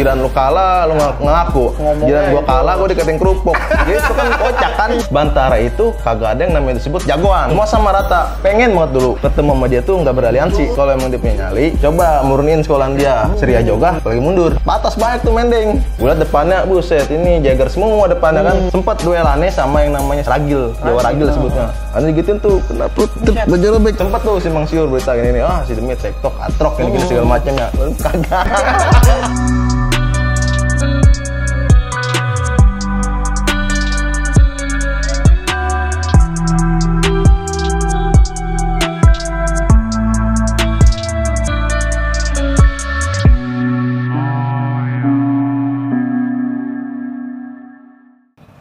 Giliran lu kalah, lu ngaku. Giliran gua kalah, gua dikatain kerupuk. Gitu kan kocak kan. Bantara itu kagak ada yang namanya disebut jagoan. Semua sama rata. Pengen banget dulu ketemu sama dia tuh nggak beraliansi. Kalau emang dia punya nyali, coba murniin sekolahan dia. Seria Joga lagi mundur. Batas banyak tuh mending. Gua liat depannya, buset, ini Jagger semua depannya kan. Sempat duelannya sama yang namanya Ragil. Jawa Ragil sebutnya. Nanti gituin tuh kena putih baju robek. Sempat tuh si Mang Siur berita gini nih, si Demit TikTok, atrok ini gitu segala macamnya. Kagak.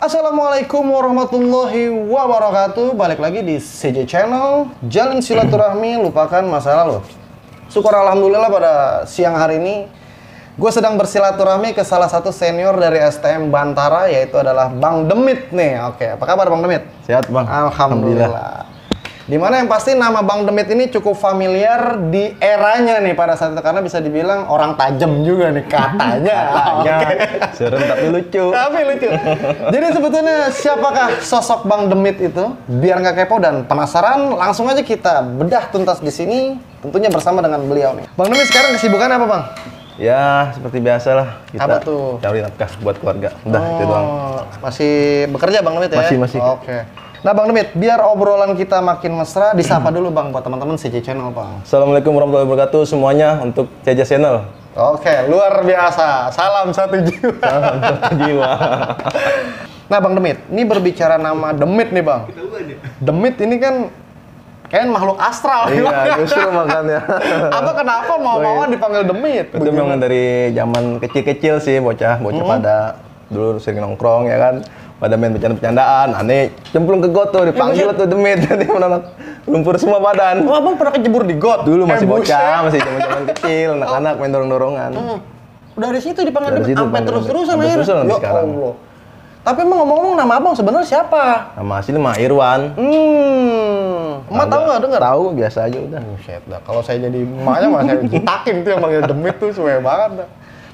Assalamualaikum warahmatullahi wabarakatuh. Balik lagi di CJ Channel. Jalin silaturahmi, lupakan masa lalu. Syukur alhamdulillah pada siang hari ini gue sedang bersilaturahmi ke salah satu senior dari STM Bantara, yaitu adalah Bang Demit nih. Oke, apa kabar Bang Demit? Sehat Bang. Alhamdulillah. Dimana yang pasti nama Bang Demit ini cukup familiar di eranya nih pada saat itu, karena bisa dibilang orang tajam juga nih katanya. Serem tapi lucu. Jadi sebetulnya siapakah sosok Bang Demit itu? Biar nggak kepo dan penasaran, langsung aja kita bedah tuntas di sini. Tentunya bersama dengan beliau nih. Bang Demit sekarang kesibukan apa Bang? Ya, seperti biasa lah. Kita apa tuh? Cari nafkah buat keluarga. Udah, itu doang. Masih bekerja Bang Demit ya? Masih. Oke. Nah Bang Demit, biar obrolan kita makin mesra, disapa dulu Bang buat teman-teman CJ Channel Bang. Assalamualaikum warahmatullahi wabarakatuh semuanya untuk CJ Channel. Oke, luar biasa. Salam satu jiwa. Salam satu jiwa. Nah Bang Demit, ini berbicara nama Demit nih Bang. Demit ini kan kayak makhluk astral. Iya, justru makanya. Apa kenapa mau-mauan dipanggil Demit? Itu memang dari zaman kecil-kecil sih, bocah pada dulu sering nongkrong ya kan. Pada main bercanda-bercandaan, aneh cemplung ke got tuh, dipanggil tuh Demit, jadi menolak lumpur semua badan. Oh, Abang pernah kejebur di got? Dulu masih bocah, masih zaman-zaman kecil, anak-anak main dorong-dorongan. Dari situ dipanggil Dari Demit, situ sampai terus-terusan akhirnya? terus-terusan sampai Ya sekarang. Allah. Tapi emang ngomong-ngomong nama Abang sebenarnya siapa? Nama asli mah Irwan. Emak tahu nggak dengar? Tahu, biasa aja udah. Buset dah, kalau saya jadi emaknya mah saya jentakin tuh yang manggil Demit tuh, suwe banget dah.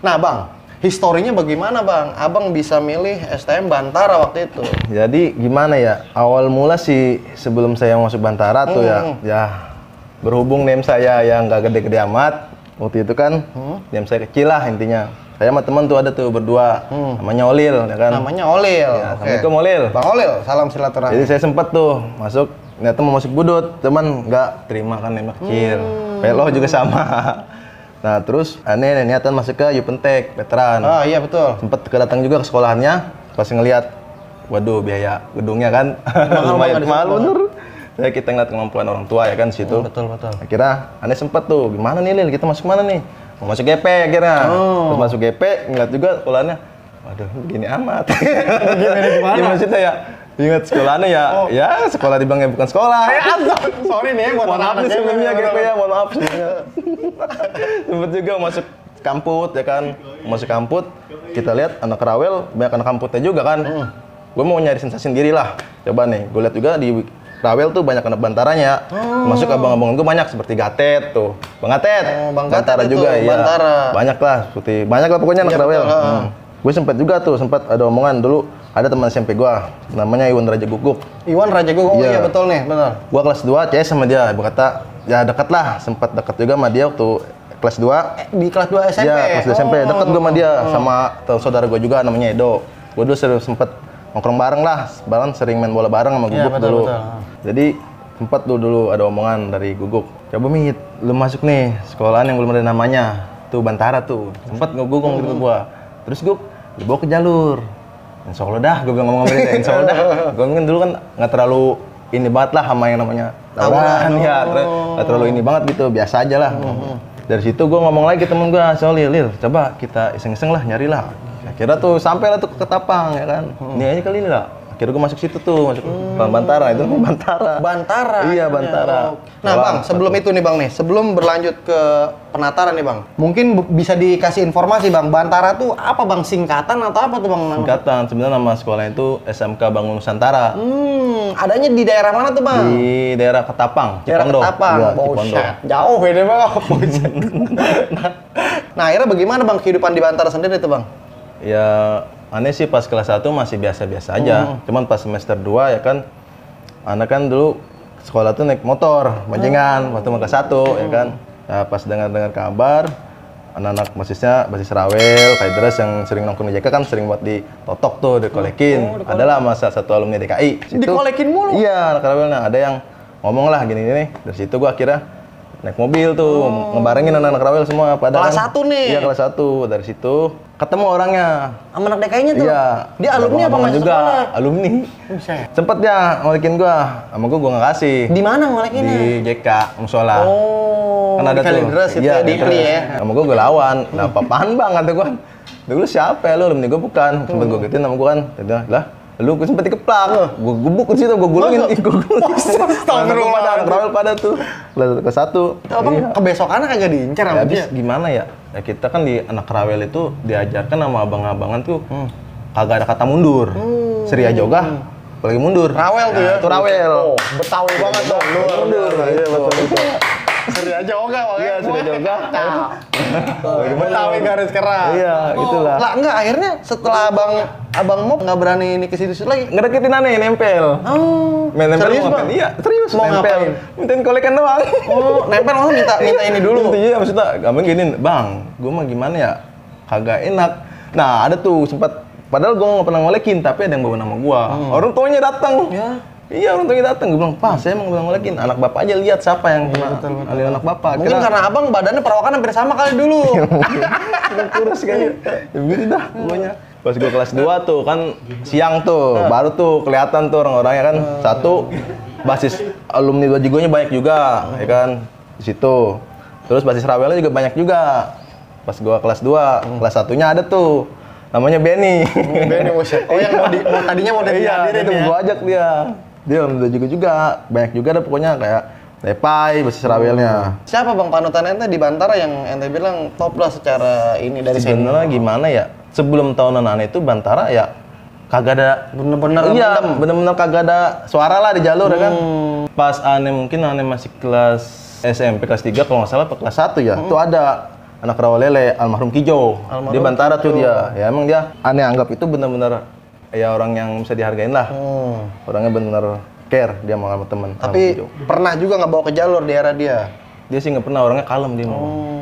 Nah Bang, historinya bagaimana Bang? Abang bisa milih STM Bantara waktu itu? Jadi gimana ya, awal mula sih sebelum saya masuk Bantara tuh ya berhubung name saya yang nggak gede-gede amat. Waktu itu kan name saya kecil lah intinya. Saya sama teman tuh ada tuh berdua, namanya Olil ya kan. Namanya Olil. Ya, Assalamualaikum Olil. Bang Olil, salam silaturahmi. Jadi saya sempet tuh masuk, ternyata mau masuk budut, teman nggak terima kan name kecil. Pelo juga sama. Nah terus aneh niatan masuk ke Yupentek veteran. Ah iya betul. Sempet kedatang juga ke sekolahannya, pas ngeliat, waduh biaya gedungnya kan lumayan mahal bener. Saya kita ngeliat kemampuan orang tua ya kan situ. Betul. Akhirnya aneh sempet tuh, gimana nih Lil, kita masuk mana nih? Mau masuk GP akhirnya. Pas masuk GP ngeliat juga sekolahannya, waduh begini amat. Gimana? Gimana sih ya? Ingat sekolahnya ya sekolah dibilangnya bukan sekolah. Sorry nih, mohon maaf nih sebelumnya GP ya, mohon maaf sebelumnya. Sempet juga masuk kamput ya kan, masuk kamput kita lihat anak Rawel banyak anak kamputnya juga kan. Gue mau nyari sensasi sendiri lah, coba nih gue lihat juga di Rawel tuh banyak anak Bantaranya. Masuk abang-abang gue banyak seperti Gatet tuh, Bang Gatet, Bang Bantara Gatet juga itu, iya. Bantara. Banyak lah pokoknya anak Iya, Rawel. betul, Gue sempat ada omongan dulu, ada teman SMP gue namanya Iwan Raja Guguk. Iwan Raja Guguk, oh iya betul nih, benar. Gua kelas 2 CS sama dia, berkata ya deket lah, sempat deket juga sama dia waktu kelas 2. Di kelas 2 SMP? Iya, kelas 2 SMP, deket gua sama dia, sama saudara gua juga namanya Edo. Gua dulu sempet nongkrong bareng lah, sering main bola bareng sama Guguk dulu. Jadi sempat dulu ada omongan dari Guguk, coba Mit, lu masuk nih sekolahan yang belum ada namanya, tuh Bantara tuh. Sempat ngegugong gitu ke gua. Terus Guk, dibawa ke jalur. Insya Allah dah, gue bilang ngomong gitu, insya Allah dah. Gue mungkin dulu kan nggak terlalu ini banget lah sama yang namanya tawuran ya, nggak terlalu ini banget gitu, biasa aja lah. Dari situ gue ngomong lagi ke temen gue, Lil, coba kita iseng-iseng lah, nyari lah. Akhirnya tuh sampai lah tuh ke Ketapang ya kan, ini aja kali ini lah. Akhirnya gue masuk situ tuh, masuk Bantara, itu Bantara. Bantara? Iya, Bantara. Nah Bang, sebelum itu nih Bang nih, sebelum berlanjut ke penataran nih Bang, mungkin bisa dikasih informasi Bang, Bantara tuh apa Bang, singkatan atau apa tuh Bang? Singkatan, sebenarnya nama sekolahnya itu SMK Bangun Nusantara. Adanya di daerah mana tuh Bang? Di daerah Ketapang, Daerah Cipondo. Ketapang, Ya, Cipondo. Jauh beda Bang. Nah, akhirnya bagaimana Bang kehidupan di Bantara sendiri itu Bang? Ya aneh sih pas kelas 1 masih biasa-biasa aja. Cuman pas semester 2 ya kan, anak kan dulu sekolah tuh naik motor, boncengan, waktu kelas 1 ya kan. Nah, pas dengar-dengar kabar, anak-anak basis Rawel, kayak terus yang sering nongkrong di JK kan sering buat ditotok tuh, dikolekin. Adalah masa satu alumni DKI. Situ, dikolekin mulu? Iya, anak Rawel. Nah, ada yang ngomong lah gini-gini. Dari situ gua akhirnya naik mobil tuh, ngebarengin anak-anak Rawel semua. Pada kelas 1 nih? Iya, kelas 1. Dari situ ketemu orangnya. Sama anak DKI-nya tuh? Iya. Dia alumni apa masih juga? sekolah? Alumni. Sempet dia ngolekin gua, sama gua nggak kasih. Di mana ngolekinnya? Di JK, musola. Oh, Kan ada di Kalideres tuh. itu ya, di Ikli ya? Sama gua lawan. Nah, apaan bang, kata gua. Dulu siapa ya lu? Alumni gua bukan. Sempet gua gituin sama gua kan. Dia lah, lu gua sempet dikeplak. Gua gebuk di situ, gua gulungin. Astagfirullah. Anak Rawel pada tuh. Kelas 1. Abang kebesokannya kagak diincar Ya, sama habis dia? gimana ya? Ya kita kan di anak Rawel itu diajarkan sama abang-abangan tuh kagak ada kata mundur. Seri aja ogah, apalagi mundur. Rawel tuh ya? Itu Rawel. Oh, Betawi banget dong. Mundur. Iya betul. Seri aja ogah makanya. Iya, seri aja ogah. Betawi garis keras. Iya, itulah. Lah enggak, akhirnya setelah abang mau nggak berani ini ke situ lagi. Ngedeketin aneh, nempel. Oh, Main nempel serius mau Bang? ngapain? Iya, serius. Mau nempel. ngapain? Mintain kolekan doang. Oh, nempel langsung minta ini dulu. Iya, maksudnya gampang gini, Bang, gua mah gimana ya? Kagak enak. Nah, ada tuh sempat padahal gua nggak pernah ngolekin, tapi ada yang bawa nama gua. Orang tuanya datang. Ya. Iya, orang tuanya datang. Gua bilang, "Pak, saya mau ngolekin." Anak bapak aja lihat siapa yang kena alih anak bapak. Mungkin karena abang badannya perawakan hampir sama kali dulu. kurus kayaknya. Ya begitu dah pokoknya. Pas gua kelas 2 tuh kan siang tuh, baru tuh kelihatan tuh orang-orangnya kan. Satu basis alumni 2 Jigonya banyak juga, ya kan. Di situ. Terus basis Rawelnya juga banyak juga. Pas gua kelas 2, kelas 1-nya ada tuh. Namanya Benny. Benny Musyad. Oh, yang tadinya mau Iya, dihadirin itu ya. gua ajak dia. Dia alumni 2 Jigo juga. Banyak juga ada pokoknya kayak Lepai, basis Rawelnya. Siapa Bang panutan ente di Bantara yang ente bilang top lah secara ini dari sini? Sebenarnya gimana ya? Sebelum tahunan aneh itu Bantara ya kagak ada Bener-bener iya, mendem. bener-bener kagak ada suara lah di jalur ya kan. Pas aneh mungkin aneh masih kelas SMP kelas 3 kalau nggak salah apa kelas 1 ya. Itu ada anak Rawalele almarhum Kijo. Dia Bantara tuh dia. Ya emang dia aneh anggap itu bener-bener ya orang yang bisa dihargain lah. Orangnya bener-bener care dia sama temen. Tapi pernah juga nggak bawa ke jalur di era dia? Dia sih nggak pernah, orangnya kalem dia.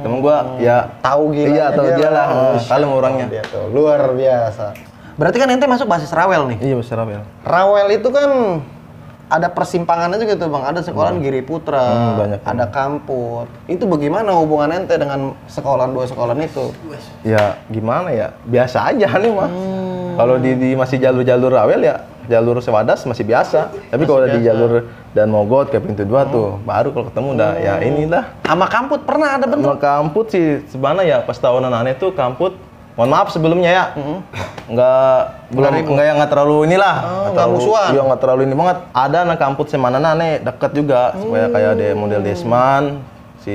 Temen gua ya Tahu gila. iya tahu dia lah. Kalem orangnya. Dia tuh luar biasa. Berarti kan ente masuk basis Rawel nih. Iya besar Rawel. Rawel itu kan ada persimpangannya juga tuh Bang. Ada sekolahan Giri Putra, banyak. ada Kamput. Itu bagaimana hubungan ente dengan sekolahan 2 sekolahan itu? Ya gimana ya, biasa aja nih mah. Kalau di masih jalur-jalur Rawel ya, jalur Sewadas masih biasa. Tapi kalau di jalur dan Mogot ke pintu 2 tuh, baru kalau ketemu udah ya ini dah. Sama Kamput pernah ada bentuk? Sama Kamput sih sebenarnya ya pas tahunan aneh tuh Kamput. Mohon maaf sebelumnya ya, nggak terlalu inilah, nggak musuhan. Iya nggak terlalu ini banget. Ada anak Kamput semana aneh deket juga, supaya kayak ada model Desman, si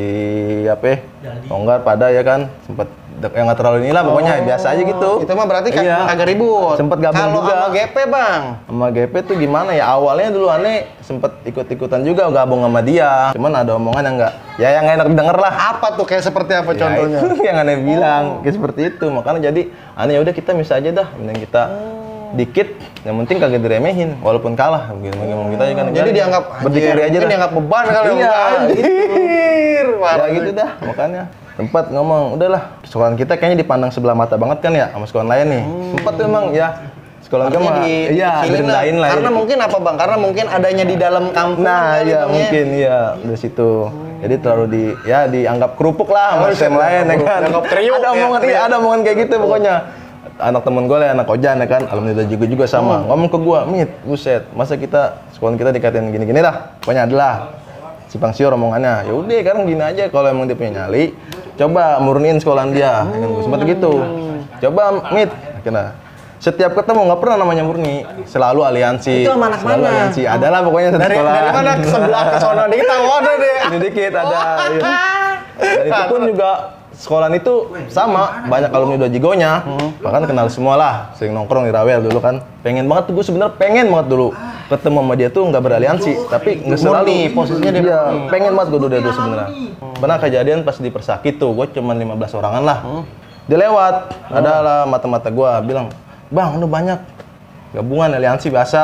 apa? Longgar pada ya kan, sempet yang nggak terlalu inilah pokoknya biasa aja gitu. Itu mah berarti Iya. agak ribut. Sempet gabung Kalau juga. sama GP Bang? Sama GP tuh gimana ya, awalnya dulu aneh sempet ikut-ikutan juga gabung sama dia. Cuman ada omongan yang yang enak didengar lah. Apa tuh kayak seperti apa Ya, contohnya? itu yang aneh bilang, kayak seperti itu. Makanya jadi aneh udah kita bisa aja dah, mending kita dikit, yang penting kagak diremehin, walaupun kalah. Begitu ngomong kita kan. Jadi dianggap berdikari aja mungkin dah. dianggap beban kali Iya, anjir. Ya gitu dah, makanya sempat ngomong, udahlah sekolahan kita kayaknya dipandang sebelah mata banget kan ya sama sekolah lain nih. Sempat tuh emang ya sekolah gue mah iya direndahin lah. Karena mungkin apa Bang? Karena mungkin adanya di dalam kampung. Nah, kali, iya Bang, ya. mungkin iya dari situ. Jadi terlalu dianggap kerupuk lah sama yang lain ya kan. Dianggap kriuk, Ada omongan ya. iya, ada omongan kayak gitu pokoknya. Anak temen gue lah, anak Ojan ya kan, alumni juga sama. Ngomong ke gue, Mit, buset, masa kita sekolah kita dikatain gini-gini lah. Pokoknya adalah simpang siur omongannya. Ya udah kan gini aja, kalau emang dia punya nyali, coba murniin sekolahan dia. Ya kan gue sempat gitu. Coba Mit, akhirnya setiap ketemu nggak pernah namanya murni, selalu aliansi. Itu sama anak selalu mana? aliansi. Adalah pokoknya satu Dari sekolah. mana ke sebelah ke sono dikit ada deh. Ini dikit ada. Iya. Dan itu pun juga sekolahan itu sama, banyak alumni 2 Jigonya. Bahkan kenal semua lah, sering nongkrong di Rawel dulu kan. Pengen banget tuh gue sebenarnya pengen banget dulu ketemu sama dia tuh nggak beraliansi, tapi nggak selalu. Posisinya dia Iya, pengen banget gue dulu dia sebenarnya. Pernah kejadian pas di Persakit tuh, gue cuma 15 orangan lah. Dia lewat, adalah mata-mata gue bilang, bang, lu banyak gabungan aliansi biasa.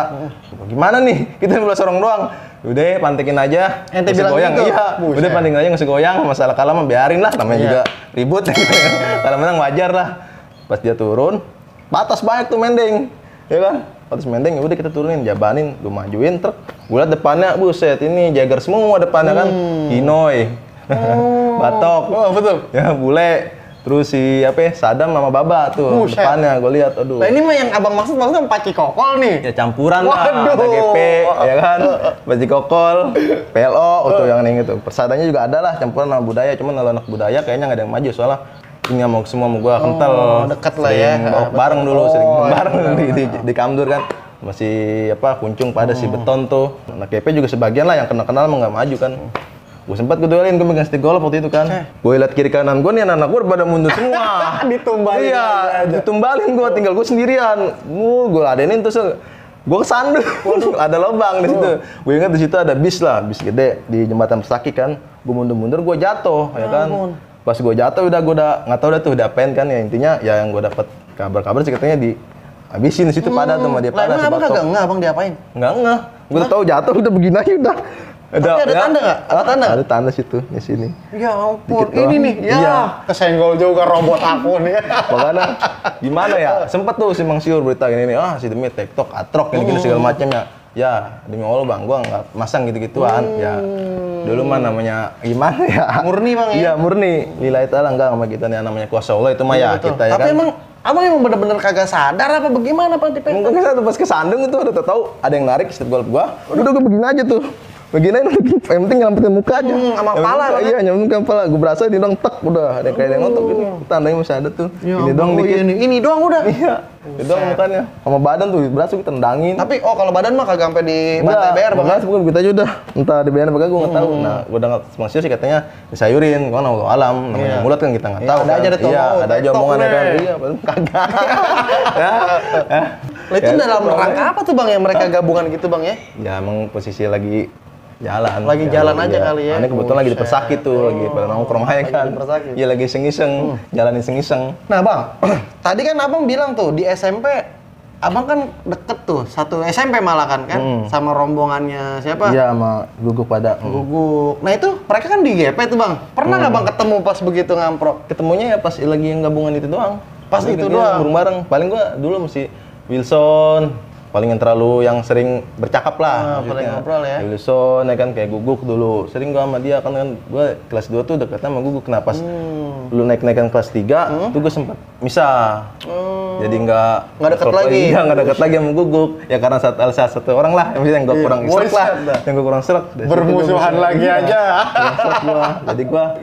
Gimana nih? Kita 15 orang doang. Udah pantekin aja. Ente bilang goyang. gitu? Iya. Udah pantekin aja nggak usah goyang. Masalah kalah mah biarin lah. Namanya juga ribut. Kalau menang wajar lah. Pas dia turun, batas banyak tuh mending. Ya kan? Batas mending, ya udah kita turunin, jabanin, gue majuin truk. Gue liat depannya, buset, ini Jagger semua depannya kan. Hinoy. Batok. Oh, betul. Ya, bule. Terus si Sadam sama Baba tuh depannya, gue lihat, aduh. Nah ini mah yang abang maksudnya Paci Kokol nih. Ya campuran lah, Waduh. ada GP, ya kan, Paci Kokol, PLO, tuh yang ini gitu. Persadanya juga ada lah, campuran sama budaya, cuman kalau anak budaya kayaknya nggak ada yang maju soalnya ini mau semua sama gua kental. Deket lah ya. Bawa bareng dulu, sering bareng di Kamdur kan. Masih kuncung pada si Beton tuh. Anak GP juga sebagian lah yang kenal-kenal mau nggak maju kan. Gue sempat gue duelin, gue megang stick golf waktu itu kan. Gue liat kiri kanan gue nih, anak gue pada mundur semua. Ditumbalin. Iya, ditumbalin gue, tinggal gue sendirian. Gue ladenin terus gue kesandung. Ada lubang di situ. Gue ingat di situ ada bis lah, bis gede di jembatan Persaki kan. Gue mundur-mundur, gue jatuh, ya kan. Pas gue jatuh udah gue nggak tahu udah tuh udah apain kan ya, intinya ya yang gue dapat kabar-kabar sih katanya habisin di situ pada tuh sama dia pada. Lah abang kagak nggak abang diapain? Nggak. Gue tahu jatuh udah begini aja udah. Tapi ada tanda nggak? Ada tanda? Ada tanda situ, di sini. Ya ampun, Dikit ini doang. nih, ya. Iya. Kesenggol juga robot aku nih. Makanya gimana ya? Sempet tuh si Mang Siur berita gini nih, si demi TikTok, atrok, gini-gini segala macamnya. Ya, demi Allah bang, gua nggak masang gitu-gituan. Ya, dulu mah namanya gimana ya? Murni bang ya? Iya murni. Lillahi ta'ala enggak sama kita nih, namanya kuasa Allah itu mah ya Betul. kita ya Tapi kan. emang abang bener-bener kagak sadar apa bagaimana Pak Tipe? Mungkin saya pas kesandung itu udah tahu ada yang narik stick golf gua. Udah gue begini aja tuh. Begini yang penting nyelamatin muka aja. Sama kepala, Iya, nyelamatin kepala. Gue berasa ini dong tek udah ada kayak yang nonton gini. Tandanya masih ada tuh. Ini doang dikit. Ini doang udah. Iya. Itu doang mukanya. Sama badan tuh berasa gue tendangin. Tapi kalau badan mah kagak sampai di bantai BR bang. Enggak, bukan kita aja udah. Entah di BR apa gue nggak tahu. Nah, gue udah maksudnya sih katanya disayurin. Gue nggak alam. Namanya mulut kan kita nggak tahu. Ada aja Iya, ada aja omongan kan. Iya, kagak. Itu dalam rangka apa tuh bang yang mereka gabungan gitu bang ya? Ya emang posisi lagi jalan. Lagi jalan aja kali ya. Ini kebetulan lagi di Persakit tuh, lagi pada nongkrong aja kan. Iya lagi iseng-iseng, jalan iseng-iseng. Nah bang, tadi kan abang bilang tuh di SMP, abang kan deket tuh, satu SMP malah kan, sama rombongannya siapa? Iya sama Guguk pada. Guguk. Nah itu mereka kan di GP tuh bang. Pernah nggak bang ketemu pas begitu ngamprok? Ketemunya ya pas lagi yang gabungan itu doang. Pas itu doang. Bareng-bareng. Paling gua dulu mesti Wilson. Paling yang terlalu yang sering bercakap lah. Paling ngobrol ya. Wilson ya kan kayak Guguk dulu. Sering gua sama dia kan gua kelas 2 tuh dekatnya sama Guguk. Kenapa? Lu naik-naikan kelas 3 tuh gua sempet misah. Jadi nggak deket lagi. Iya, nggak deket lagi sama Guguk. Ya karena satu orang lah yang gua kurang serak lah. Yang gua kurang serak. Bermusuhan lagi aja. Jadi gua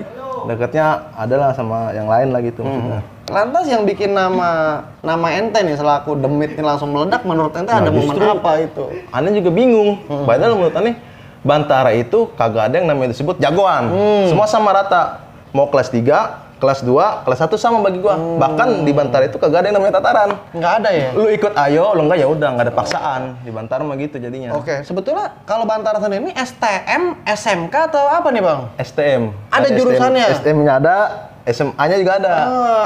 dekatnya adalah sama yang lain lagi tuh maksudnya. Lantas yang bikin nama ente nih selaku demit ini langsung meledak menurut ente ada momen apa itu? Aneh juga bingung. Padahal menurut aneh Bantara itu kagak ada yang namanya disebut jagoan. Semua sama rata. Mau kelas 3, kelas 2, kelas 1 sama bagi gua. Bahkan di Bantara itu kagak ada yang namanya tataran. Nggak ada ya? Lu ikut ayo, lu enggak ya udah, nggak ada paksaan. Di Bantara mah gitu jadinya. Oke, sebetulnya kalau Bantara sendiri ini STM, SMK atau apa nih bang? STM. Ada jurusannya? STM-nya ada, SMA-nya juga ada.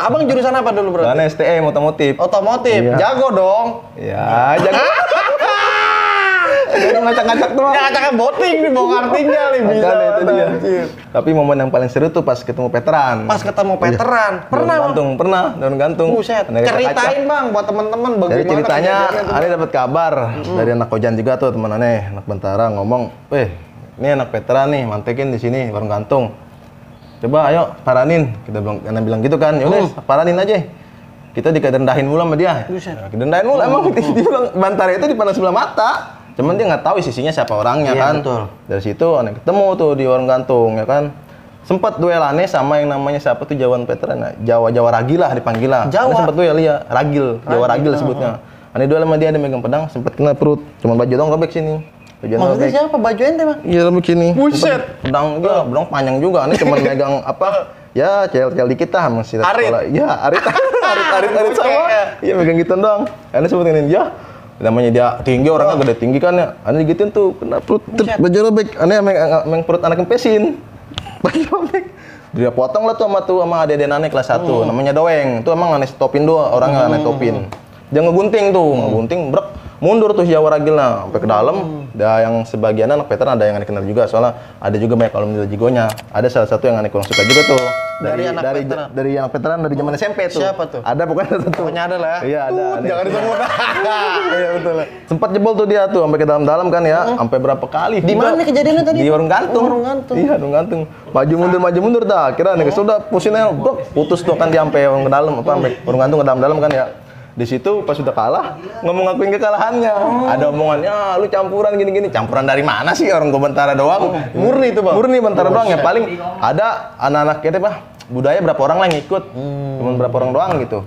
Abang jurusan apa dulu berarti? Karena STM otomotif. Otomotif, Iya. jago dong. Ya, jago. Jadi ngacak-ngacak doang. Ngacak boting nih, bongkar tinggal nih bisa. Makanya itu dia. Anjir. Tapi momen yang paling seru tuh pas ketemu veteran. Pas ketemu veteran, pernah Daun bang? gantung, pernah daun gantung. Buset, Karena kita ceritain kacak. bang buat temen-temen bagaimana Jadi ceritanya, kejadiannya tuh, Ane dapat kabar dari anak Kojan juga tuh teman Ane, anak Bantara ngomong, ini anak veteran nih, mantekin di sini warung gantung. Coba ayo paranin, Ane bilang gitu kan, yaudah paranin aja. Kita dikadendahin mulu sama dia. Buset. Kedendahin mulu, emang dia bilang Bantara itu dipandang sebelah mata. Cuman dia nggak tahu sisinya siapa orangnya Iya, kan. betul. Dari situ Ane ketemu tuh di warung gantung ya kan. Sempat duelannya sama yang namanya siapa tuh Jawan veteran, Jawa Ragil lah dipanggil lah. Jawa? Ane sempat duel ya, Ragil, Jawa Ragil sebutnya. Ane duel sama dia megang pedang, sempat kena perut. Cuma baju doang robek sini. Baju doang Maksudnya robek. siapa? Baju ente bang? Iya robek sini. Buset. Pedang dia, pedang panjang juga. Ane cuma megang apa? Ya, cel-cel dikit lah masih Arit. Iya, arit sama. Iya megang gitu doang. Ane sempat nginin, ya Namanya dia tinggi, orangnya gede tinggi kan ya. Aneh digituin tuh, kena perut, baju robek. Aneh emang perut anak kempesin. Baju robek. Dia potong lah tuh sama adik-adik aneh kelas 1. Namanya Doeng. Itu emang aneh stopin doang, orangnya aneh stopin. Dia ngegunting tuh, ngegunting, brek. Mundur tuh Jawa Ragilnya sampai ke dalam. Ada yang sebagian anak veteran, ada yang aneh kenal juga. Soalnya ada juga banyak alumni Jigonya. Ada salah satu yang aneh kurang suka juga tuh. Dari anak veteran dari zaman SMP tuh. Siapa tuh? Ada pokoknya satu. Pokoknya ada lah. Iya, ada. Jangan disebut. Iya betul. Sempat jebol tuh dia tuh sampai ke dalam-dalam kan ya, sampai berapa kali. Di mana kejadiannya tadi? Di warung gantung. Warung gantung. Iya, warung gantung. Maju mundur dah. Kira nih sudah pusingnya putus tuh kan dia sampai warung ke dalam sampai warung gantung ke dalam-dalam kan ya. Di situ pas sudah kalah ngomong ngakuin kekalahannya. Ada omongannya, lu campuran gini-gini. Campuran dari mana sih, orang gua Bentara doang. Murni itu, Bang. Murni Bentara doang ya. Paling ada anak-anak kita budaya berapa orang lah yang ikut. Cuman berapa orang doang gitu.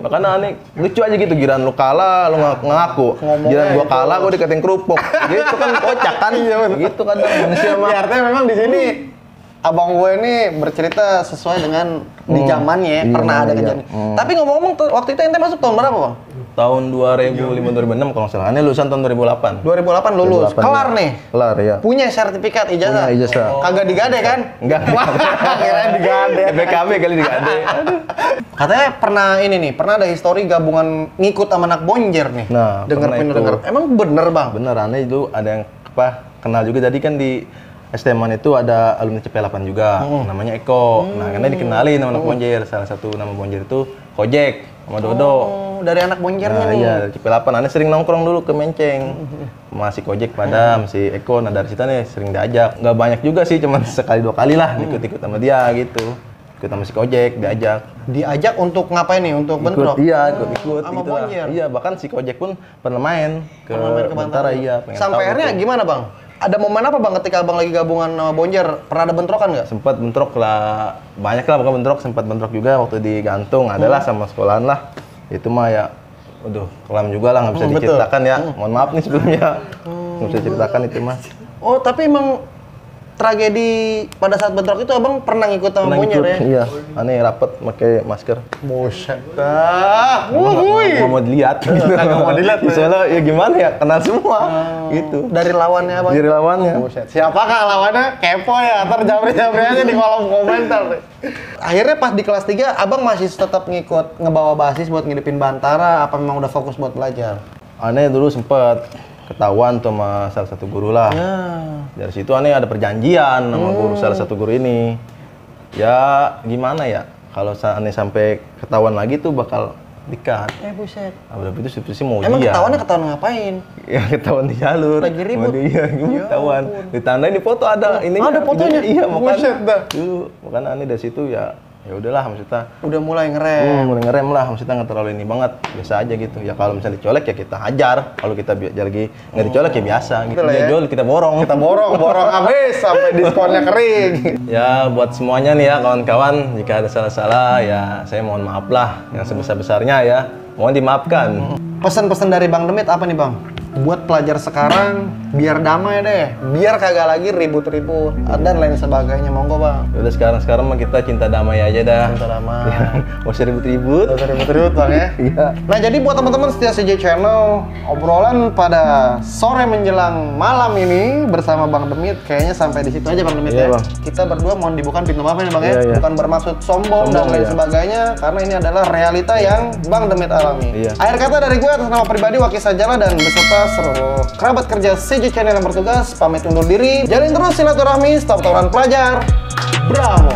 Makanya aneh lucu aja gitu, giran lu kalah lu ngaku. Giran gua kalah gua dikatain kerupuk. Gitu kan kocak kan. Gitu kan manusia mah. Ya, artinya memang di sini abang gue ini bercerita sesuai dengan di zamannya pernah ada kejadian. Tapi ngomong-ngomong waktu itu ente masuk tahun berapa, Bang? Tahun 2005 2006 kalau nggak salah. Aneh lulusan tahun 2008. 2008 lulus. 2008, Kelar ya. nih. Kelar ya. Punya sertifikat ijazah. Punya ijazah. Kagak digade kan? Enggak. Kirain digade. BKB kali digade. Katanya pernah ada histori gabungan ngikut sama anak Bonjer nih. Nah, dengar. Emang bener, Bang? Bener, aneh itu ada yang kenal juga. Jadi kan di STM itu ada alumni CP8 juga, namanya Eko. Nah, karena dikenalin sama anak Bonjer. Salah satu nama Bonjer itu Kojek sama Dodo. Dari anak Bonjernya Nah, nih. iya, dari CP8. Aneh sering nongkrong dulu ke Menceng. Masih Kojek pada, masih Eko. Nah, dari situ nih sering diajak. Nggak banyak juga sih, cuman sekali 2 kali lah ikut-ikut sama dia gitu. Ikut sama si Kojek, diajak untuk ngapain nih? Untuk bentrok? Iya, ikut sama gitu Bonjer? Iya, bahkan si Kojek pun pernah main ke Bantara. Iya, sampai akhirnya gitu. Gimana, Bang? Ada momen apa, Bang, ketika Abang lagi gabungan sama Bonjer? Pernah ada bentrokan nggak? Sempat bentrok lah, banyak lah pokoknya bentrok. Sempat bentrok juga waktu di Gantung, adalah sama sekolahan lah. Itu mah ya, aduh, kelam juga lah, nggak bisa diceritakan ya. Mohon maaf nih sebelumnya, nggak bisa diceritakan itu mah. Oh, tapi emang tragedi pada saat bentrok itu Abang pernah ngikut sama Bonjer ya? Iya, aneh rapet pakai masker. Buset dah. Wuih. Nggak mau dilihat. Nggak mau dilihat. Soalnya ya gimana ya, kenal semua gitu. Dari lawannya, Bang? Dari lawannya. Buset. Siapakah lawannya? Kepo ya, ntar jabri-jabri aja di kolom komentar. Akhirnya pas di kelas 3, Abang masih tetap ngikut ngebawa basis buat ngidupin Bantara, apa memang udah fokus buat belajar? Aneh dulu sempet ketahuan tuh sama salah satu guru lah. Ya. Dari situ aneh ada perjanjian sama guru salah satu guru ini. Ya gimana ya, kalau aneh sampai ketahuan lagi tuh bakal dikat. Buset. Udah itu sih mau Emang dia. ketahuan ngapain? Ya ketahuan di jalur. Lagi ribut. Iya, ketahuan. Ditandain di foto ada ini. Ada fotonya. Iya, makanya. Buset dah. Dulu, makanya aneh dari situ ya udahlah maksudnya. Udah mulai ngerem. Mulai ngerem lah, maksudnya nggak terlalu ini banget, biasa aja gitu. Ya kalau misalnya dicolek ya kita hajar, kalau kita lagi nggak dicolek ya biasa gitu. Dia jual kita borong. Kita borong habis sampai diskonnya kering. Ya buat semuanya nih ya kawan-kawan, jika ada salah-salah ya saya mohon maaf lah, yang sebesar-besarnya ya mohon dimaafkan. Pesan-pesan dari Bang Demit apa nih, Bang? Buat pelajar sekarang biar damai deh, biar kagak lagi ribut-ribut dan lain sebagainya. Monggo, Bang. Udah sekarang mah kita cinta damai aja dah. Cinta damai. Mau ribut-ribut. Bang ya. Iya. Nah, jadi buat teman-teman setia CJ Channel, obrolan pada sore menjelang malam ini bersama Bang Demit kayaknya sampai di situ aja, Bang Demit ya. Bang. Kita berdua mohon dibuka pintu maaf ya, Bang ya. Iya. Bukan bermaksud sombong dan lain sebagainya, karena ini adalah realita yang Bang Demit alami. Iya. Akhir kata dari gue atas nama pribadi Waki Sajala dan beserta seluruh kerabat kerja CJ Channel yang bertugas pamit undur diri. Jalin terus silaturahmi, stop tawuran pelajar. Bravo.